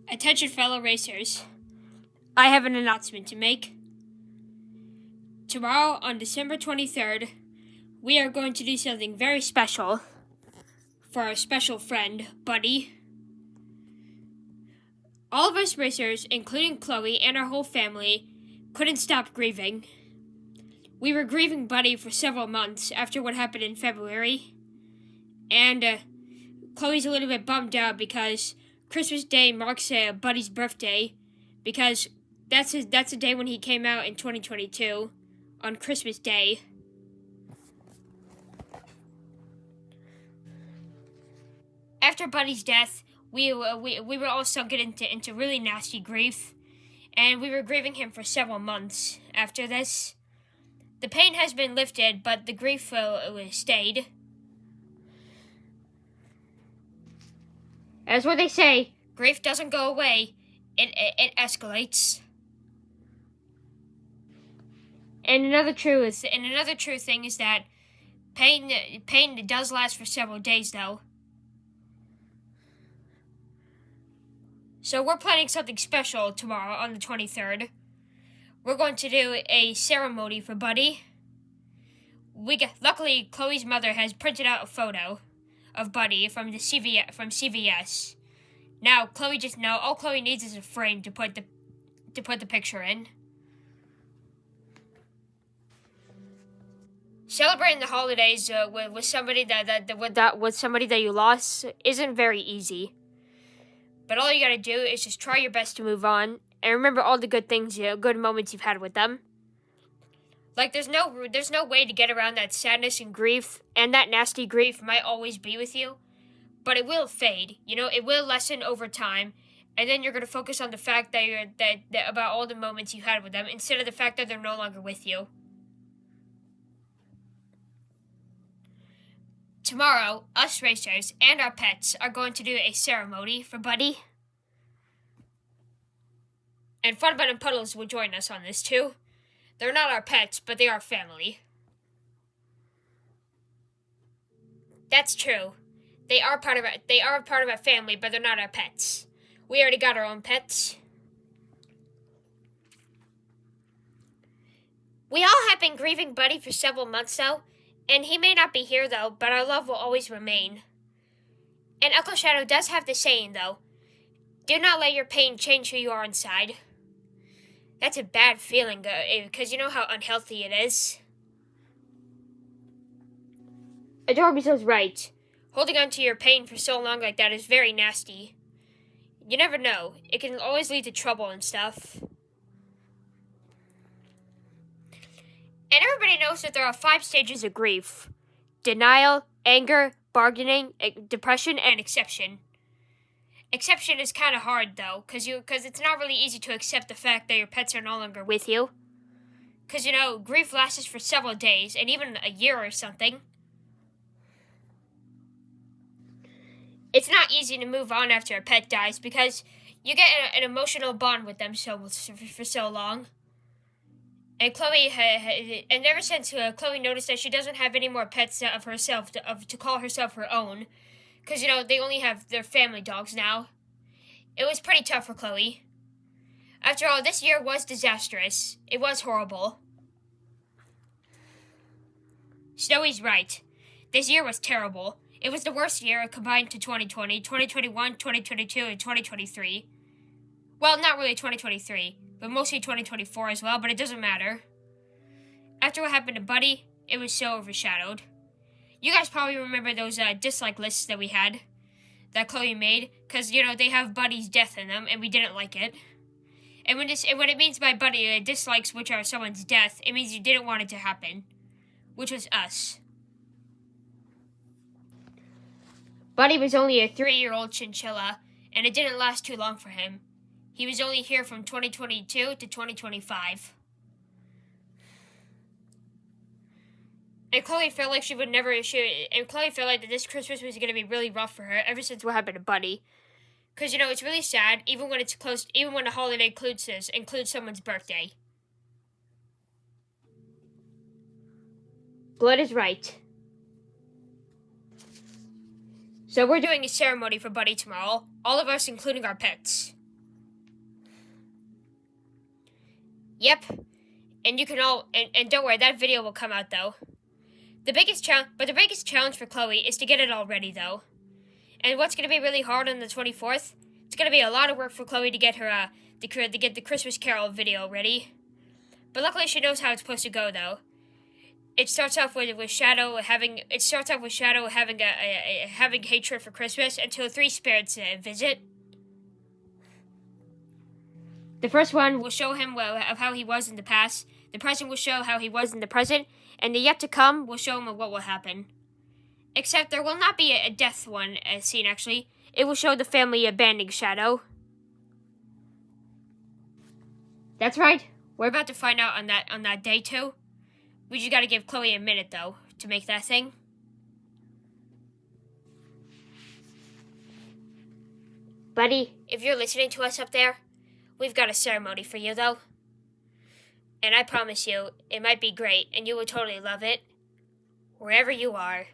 Attention fellow racers, I have an announcement to make. Tomorrow on December 23rd, we are going to do something very special for our special friend, Buddy. All of us racers, including Chloe and our whole family, couldn't stop grieving. We were grieving Buddy for several months after what happened in February, and Chloe's a little bit bummed out because Christmas Day marks Buddy's birthday, because that's the day when he came out in 2022, on Christmas Day. After Buddy's death, we were all sunken into really nasty grief, and we were grieving him for several months after this. The pain has been lifted, but the grief stayed. As what they say, grief doesn't go away, it escalates. And another true thing is that pain does last for several days, though. So we're planning something special tomorrow on the 23rd. We're going to do a ceremony for Buddy. Luckily, Chloe's mother has printed out a photo of Buddy from CVS. Now, all Chloe needs is a frame to put the picture in. Celebrating the holidays with somebody that you lost isn't very easy. But all you gotta do is just try your best to move on and remember all the good moments you've had with them. Like, there's no way to get around that sadness and grief, and that nasty grief might always be with you, but it will fade. It will lessen over time, and then you're gonna focus on the fact that about all the moments you had with them instead of the fact that they're no longer with you. Tomorrow, us racers and our pets are going to do a ceremony for Buddy. And Funbun and Puddles will join us on this too. They're not our pets, but they are family. That's true. They are part of our family, but they're not our pets. We already got our own pets. We all have been grieving Buddy for several months though. And he may not be here, though, but our love will always remain. And Uncle Shadow does have the saying, though, do not let your pain change who you are inside. That's a bad feeling, because you know how unhealthy it is. Adorable's right. Holding on to your pain for so long like that is very nasty. You never know. It can always lead to trouble and stuff. And everybody knows that there are 5 stages of grief: denial, anger, bargaining, depression, and acceptance. Acceptance is kind of hard, though, because it's not really easy to accept the fact that your pets are no longer with you. Because, grief lasts for several days, and even a year or something. It's not easy to move on after a pet dies, because you get an emotional bond with them for so long. And Chloe, and ever since Chloe noticed that she doesn't have any more pets of herself to call herself her own, because they only have their family dogs now, it was pretty tough for Chloe. After all, this year was disastrous. It was horrible. Snowy's right. This year was terrible. It was the worst year combined to 2020, 2021, 2022, and 2023. Well, not really 2023. But mostly 2024 as well, but it doesn't matter. After what happened to Buddy, it was so overshadowed. You guys probably remember those dislike lists that we had, that Chloe made, because, they have Buddy's death in them, and we didn't like it. And what it means by Buddy dislikes, which are someone's death, it means you didn't want it to happen, which was us. Buddy was only a 3-year-old chinchilla, and it didn't last too long for him. He was only here from 2022 to 2025. And Chloe felt like Chloe felt like that this Christmas was going to be really rough for her ever since what happened to Buddy. Because, it's really sad, even when a holiday includes someone's birthday. Blood is right. So we're doing a ceremony for Buddy tomorrow, all of us including our pets. Yep. And you can all and don't worry, that video will come out though. The biggest challenge for Chloe is to get it all ready though. And what's gonna be really hard on the 24th? It's gonna be a lot of work for Chloe to get her to get the Christmas Carol video ready. But luckily she knows how it's supposed to go though. It starts off with Shadow having having hatred for Christmas until three spirits visit. The first one will show him of how he was in the past. The present will show how he was in the present, and the yet to come will show him what will happen. Except there will not be a death scene. Actually, it will show the family abandoning Shadow. That's right. We're about to find out on that day too. We just gotta give Chloe a minute, though, to make that thing. Buddy, if you're listening to us up there, we've got a ceremony for you, though. And I promise you, it might be great, and you will totally love it. Wherever you are.